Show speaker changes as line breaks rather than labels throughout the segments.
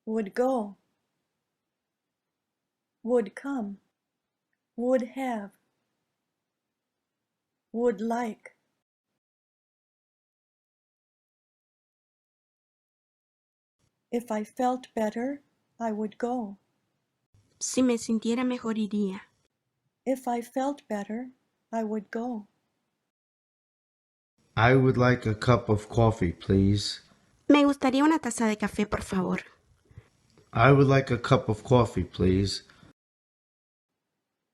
would go, would come, would have, would like. If I felt better, I would go.
Si me sintiera mejor iría.
If I felt better, I would go.
I would like a cup of coffee, please.
Me gustaría una taza de café, por favor.
I would like a cup of coffee, please.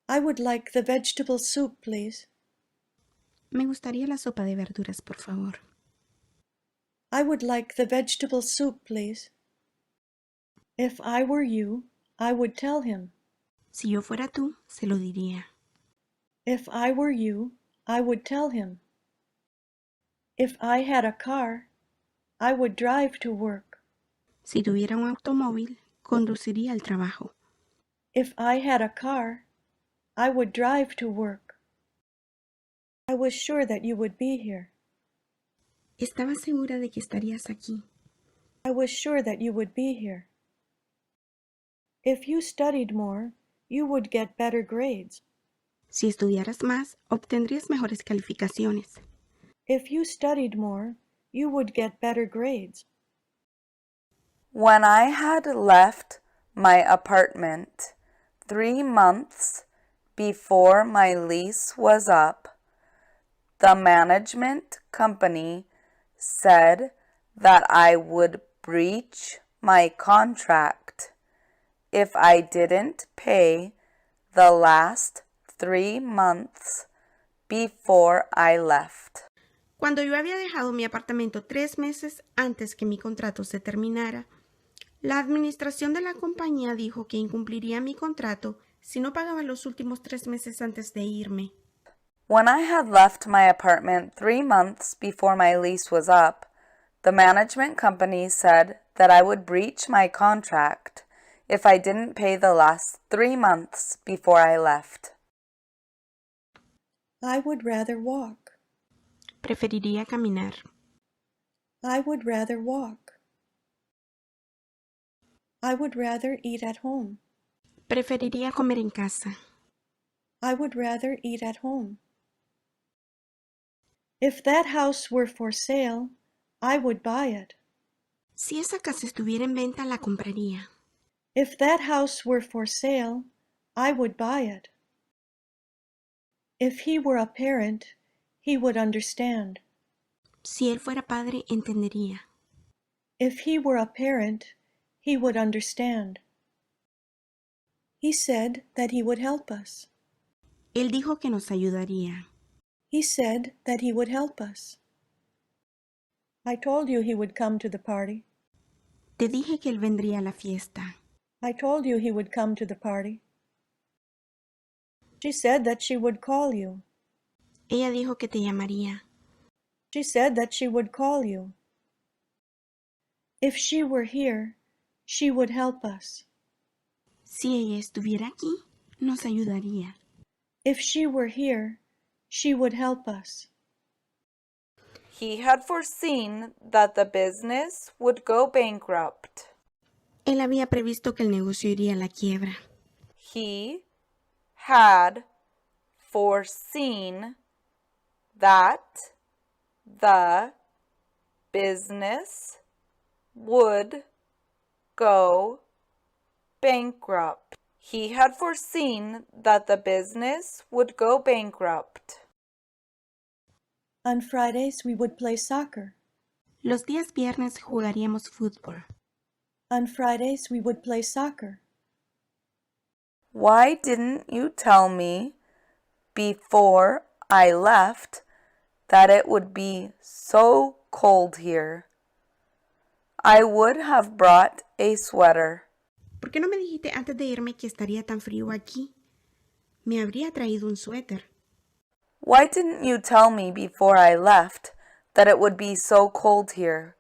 I would like the vegetable soup, please.
Me gustaría la sopa de verduras, por favor.
I would like the vegetable soup, please. If I were you, I would tell him.
Si yo fuera tú, se lo diría.
If I were you, I would tell him. If I had a car, I would drive to work.
Si tuviera un automóvil, conduciría al trabajo.
If I had a car, I would drive to work. I was sure that you would be here.
Estaba segura de que estarías aquí.
I was sure that you would be here. If you studied more, you would get better grades.
Si estudiaras más, obtendrías mejores calificaciones.
If you studied more, you would get better grades.
When I had left my apartment 3 months before my lease was up, the management company said that I would breach my contract if I didn't pay the last 3 months before I left.
Cuando yo había dejado mi apartamento 3 meses antes que mi contrato se terminara, la administración de la compañía dijo que incumpliría mi contrato si no pagaba los últimos 3 meses antes de irme.
When I had left my apartment 3 months before my lease was up, the management company said that I would breach my contract if I didn't pay the last 3 months before I left.
I would rather walk.
Preferiría caminar.
I would rather walk. I would rather eat at home.
Preferiría comer en casa.
I would rather eat at home. If that house were for sale, I would buy it.
Si esa casa estuviera en venta, la compraría.
If that house were for sale, I would buy it. If he were a parent, he would understand.
Si él fuera padre, entendería.
If he were a parent, he would understand. He said that he would help us.
Él dijo que nos ayudaría.
He said that he would help us. I told you he would come to the party.
Te dije que él vendría a la fiesta.
I told you he would come to the party. She said that she would call you.
Ella dijo que te llamaría.
She said that she would call you. If she were here, she would help us.
Si ella estuviera aquí, nos ayudaría.
If she were here, she would help us.
He had foreseen that the business would go bankrupt.
Él había previsto que el negocio iría a la quiebra.
He had foreseen that the business would go bankrupt. He had foreseen that the business would go bankrupt.
On Fridays, we would play soccer.
Los días viernes jugaríamos fútbol.
On Fridays, we would play soccer.
Why didn't you tell me before I left that it would be so cold here? I would have brought a sweater.
¿Por qué no me dijiste antes de irme que estaría tan frío aquí? Me habría traído un suéter.
Why didn't you tell me before I left that it would be so cold here?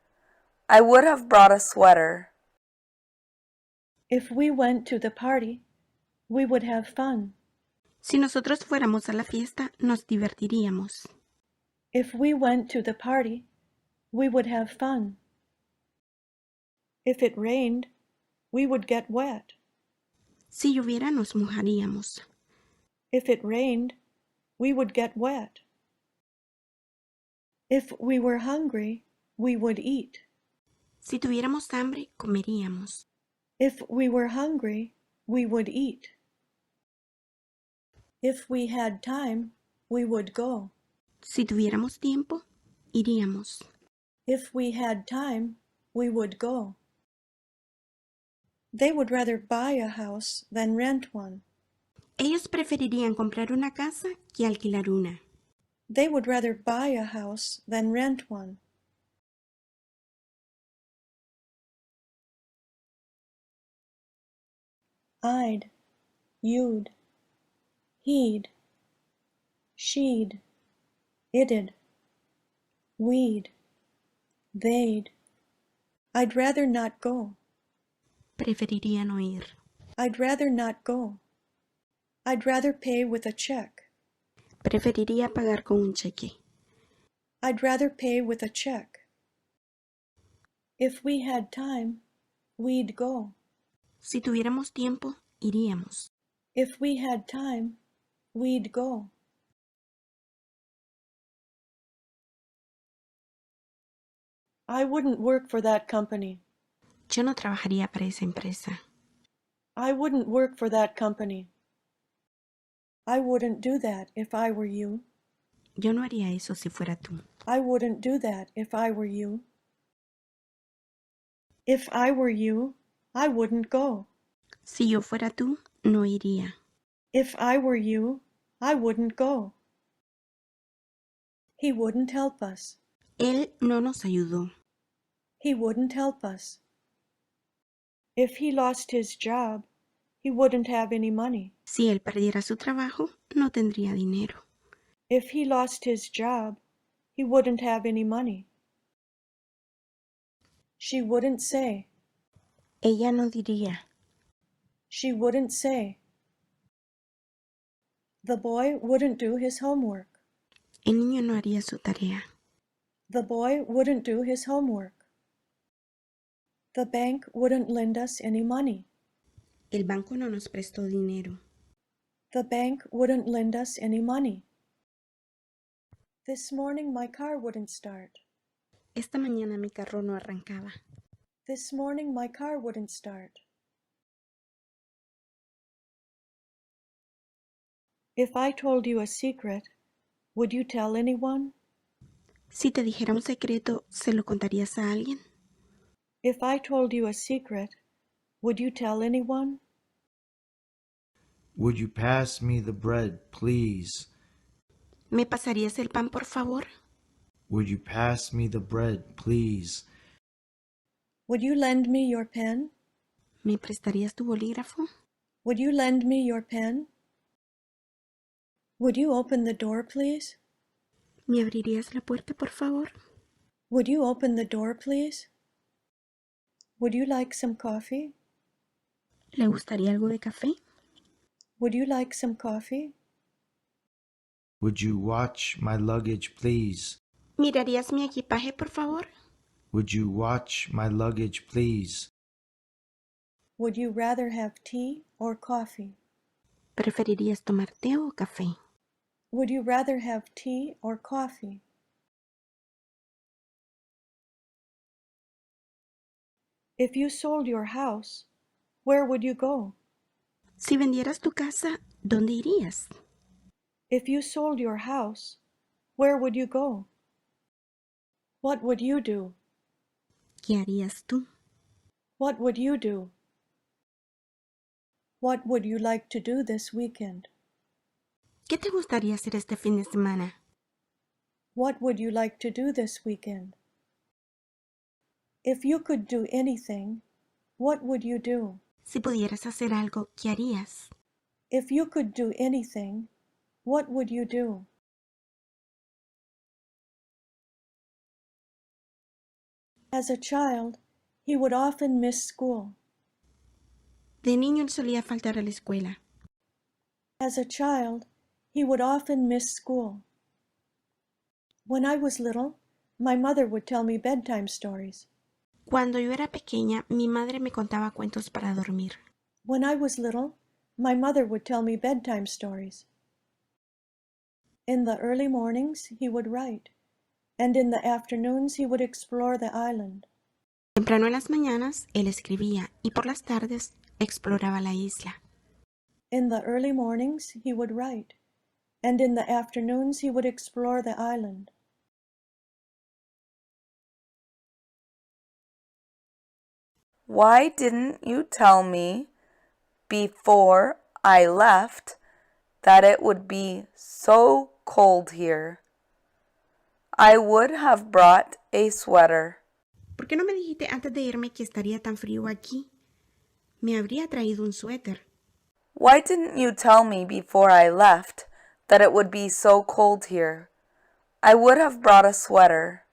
I would have brought a sweater.
If we went to the party, we would have fun.
Si nosotros fuéramos a la fiesta, nos divertiríamos.
If we went to the party, we would have fun. If it rained, we would get wet.
Si lloviera nos mojaríamos.
If it rained, we would get wet. If we were hungry, we would eat.
Si tuviéramos hambre, comeríamos.
If we were hungry, we would eat. If we had time, we would go.
Si tuviéramos tiempo, iríamos.
If we had time, we would go. They would rather buy a house than rent one.
Ellos preferirían comprar una casa que alquilar una.
They would rather buy a house than rent one. I'd, you'd, he'd, she'd, it'd, we'd, they'd. I'd rather not go.
Preferiría no ir.
I'd rather not go. I'd rather pay with a check.
Preferiría pagar con un cheque.
I'd rather pay with a check. If we had time, we'd go.
Si tuviéramos tiempo, iríamos.
If we had time, we'd go. I wouldn't work for that company.
Yo no trabajaría para esa empresa.
I wouldn't work for that company. I wouldn't do that if I were you.
Yo no haría eso si fuera tú.
I wouldn't do that if I were you. If I were you, I wouldn't go.
Si yo fuera tú, no iría.
If I were you, I wouldn't go. He wouldn't help us.
Él no nos ayudó.
He wouldn't help us. If he lost his job, he wouldn't have any money.
Si él perdiera su trabajo, no tendría dinero.
If he lost his job, he wouldn't have any money. She wouldn't say.
Ella no diría.
She wouldn't say. The boy wouldn't do his homework.
El niño no haría su tarea.
The boy wouldn't do his homework. The bank wouldn't lend us any money.
El banco no nos prestó dinero.
The bank wouldn't lend us any money. This morning my car wouldn't start.
Esta mañana mi carro no arrancaba.
This morning my car wouldn't start. If I told you a secret, would you tell anyone?
Si te dijera un secreto, ¿se lo contarías a alguien?
If I told you a secret, would you tell anyone?
Would you pass me the bread, please?
¿Me pasarías el pan, por favor?
Would you pass me the bread, please?
Would you lend me your pen?
¿Me prestarías tu bolígrafo?
Would you lend me your pen? Would you open the door, please?
¿Me abrirías la puerta, por favor?
Would you open the door, please? Would you like some coffee?
¿Le gustaría algo de café?
Would you like some coffee?
Would you watch my luggage, please?
¿Mirarías mi equipaje, por favor?
Would you watch my luggage, please?
Would you rather have tea or coffee?
¿Preferirías tomar té o café?
Would you rather have tea or coffee? If you sold your house, where would you go?
Si vendieras tu casa, ¿dónde irías?
If you sold your house, where would you go? What would you do?
¿Qué harías tú?
What would you do? What would you like to do this weekend?
¿Qué te gustaría hacer este fin de semana?
What would you like to do this weekend? If you could do anything, what would you do?
Si pudieras hacer algo, ¿qué harías?
If you could do anything, what would you do? As a child, he would often miss school.
De niño él solía faltar a la escuela.
As a child, he would often miss school. When I was little, my mother would tell me bedtime stories.
Cuando yo era pequeña, mi madre me contaba cuentos para dormir.
When I was little, my mother would tell me bedtime stories. In the early mornings, he would write, and in the afternoons he would explore the island.
Temprano en las mañanas, él escribía y por las tardes exploraba la isla.
In the early mornings, he would write, and in the afternoons he would explore the island.
Why didn't you tell me before I left that it would be so cold here? I would have brought a sweater.
¿Por qué no me dijiste antes de irme que estaría tan frío aquí? Me habría traído un suéter.
Why didn't you tell me before I left that it would be so cold here? I would have brought a sweater.